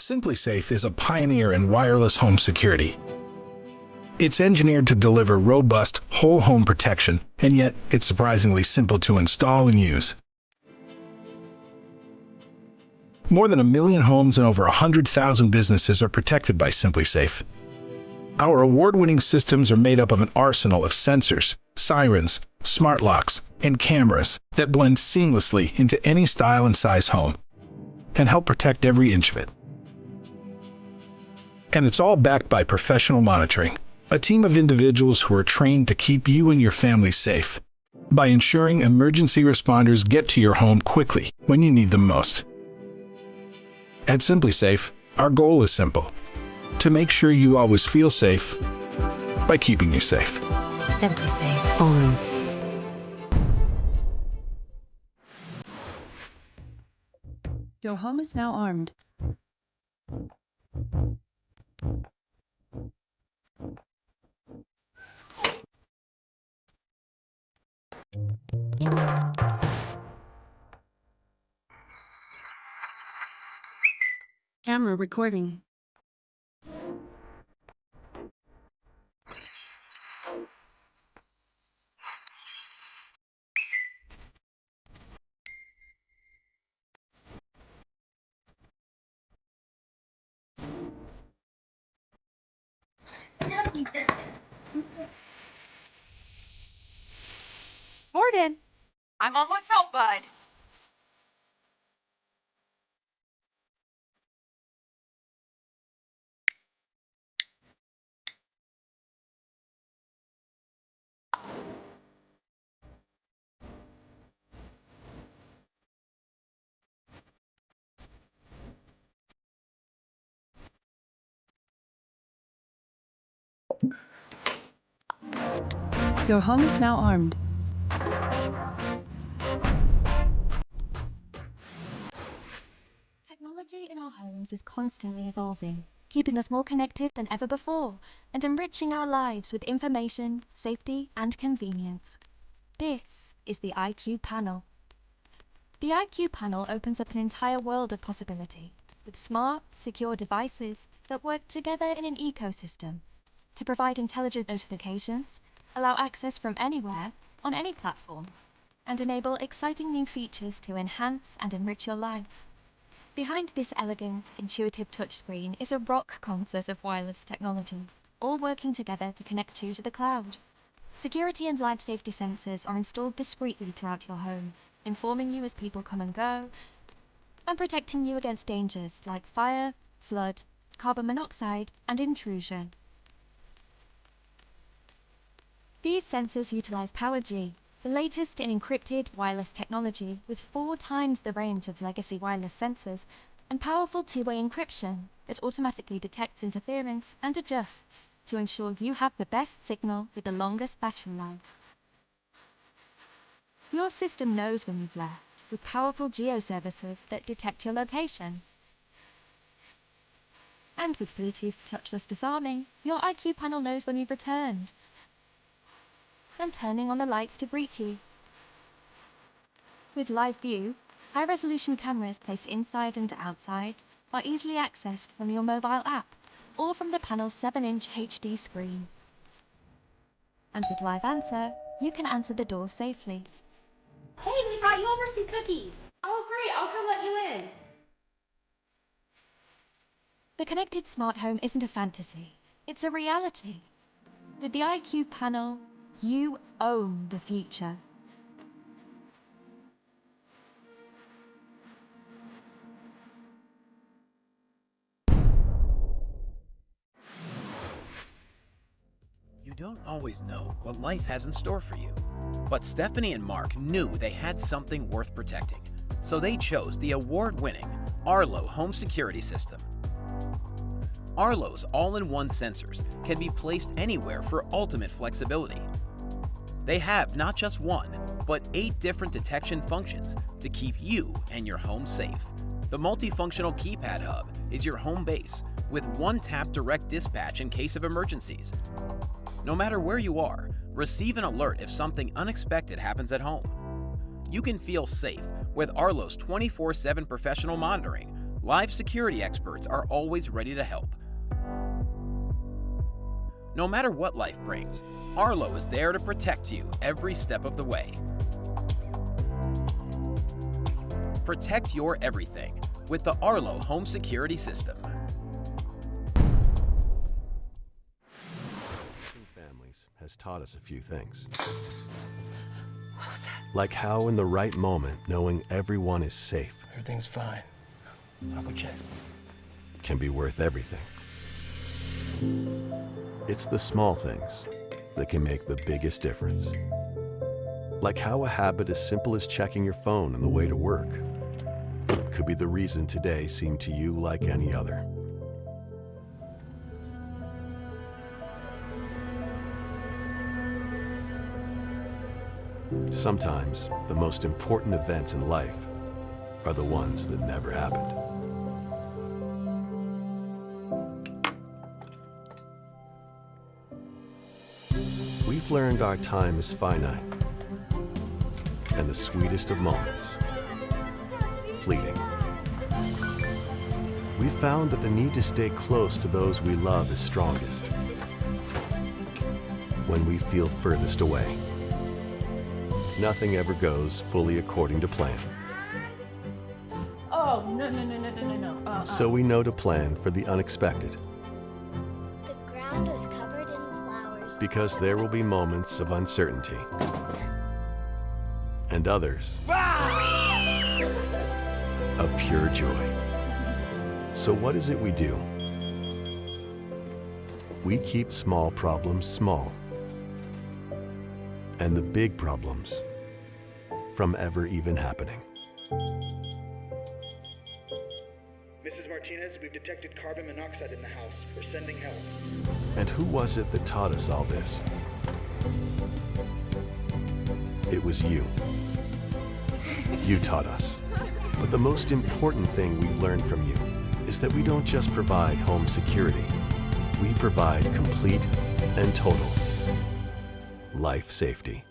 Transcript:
SimpliSafe is a pioneer in wireless home security. It's engineered to deliver robust, whole home protection, and yet it's surprisingly simple to install and use. More than 1 million homes and over 100,000 businesses are protected by SimpliSafe. Our award-winning systems are made up of an arsenal of sensors, sirens, smart locks, and cameras that blend seamlessly into any style and size home and help protect every inch of it. And it's all backed by professional monitoring, a team of individuals who are trained to keep you and your family safe by ensuring emergency responders get to your home quickly when you need them most. At SimpliSafe, our goal is simple: to make sure you always feel safe by keeping you safe. SimpliSafe. On. Your home is now armed. Camera recording. Morning. I'm almost home, bud. Your home is now armed. Technology in our homes is constantly evolving, keeping us more connected than ever before, and enriching our lives with information, safety, and convenience. This is the IQ Panel. The IQ Panel opens up an entire world of possibility, with smart, secure devices that work together in an ecosystem to provide intelligent notifications, allow access from anywhere, on any platform, and enable exciting new features to enhance and enrich your life. Behind this elegant, intuitive touchscreen is a rock concert of wireless technology, all working together to connect you to the cloud. Security and life safety sensors are installed discreetly throughout your home, informing you as people come and go, and protecting you against dangers like fire, flood, carbon monoxide, and intrusion. These sensors utilize PowerG, the latest in encrypted wireless technology with 4 times the range of legacy wireless sensors and powerful two-way encryption that automatically detects interference and adjusts to ensure you have the best signal with the longest battery life. Your system knows when you've left with powerful geo-services that detect your location. And with Bluetooth touchless disarming, your IQ Panel knows when you've returned and turning on the lights to greet you. With Live View, high-resolution cameras placed inside and outside are easily accessed from your mobile app or from the panel's 7-inch HD screen. And with Live Answer, you can answer the door safely. Hey, we brought you over some cookies. Oh, great. I'll come let you in. The connected smart home isn't a fantasy, it's a reality. With the IQ Panel, you own the future. You don't always know what life has in store for you. But Stephanie and Mark knew they had something worth protecting, so they chose the award-winning Arlo home security system. Arlo's all-in-one sensors can be placed anywhere for ultimate flexibility. They have not just 1, but 8 different detection functions to keep you and your home safe. The multifunctional keypad hub is your home base with one-tap direct dispatch in case of emergencies. No matter where you are, receive an alert if something unexpected happens at home. You can feel safe with Arlo's 24/7 professional monitoring, live security experts are always ready to help. No matter what life brings, Arlo is there to protect you every step of the way. Protect your everything with the Arlo Home Security System. Families has taught us a few things. What was that? Like how in the right moment, knowing everyone is safe. Everything's fine. I'll go check. Can be worth everything. It's the small things that can make the biggest difference. Like how a habit as simple as checking your phone on the way to work could be the reason today seemed to you like any other. Sometimes the most important events in life are the ones that never happened. We've learned our time is finite, and the sweetest of moments, fleeting. We've found that the need to stay close to those we love is strongest when we feel furthest away. Nothing ever goes fully according to plan. Oh, no. So we know to plan for the unexpected. The ground was covered in flowers. Because there will be moments of uncertainty. And others of pure joy. So what is it we do? We keep small problems small. And the big problems from ever even happening. Mrs. Martinez, we've detected carbon monoxide in the house. We're sending help. And who was it that taught us all this? It was you. You taught us. But the most important thing we've learned from you is that we don't just provide home security. We provide complete and total life safety.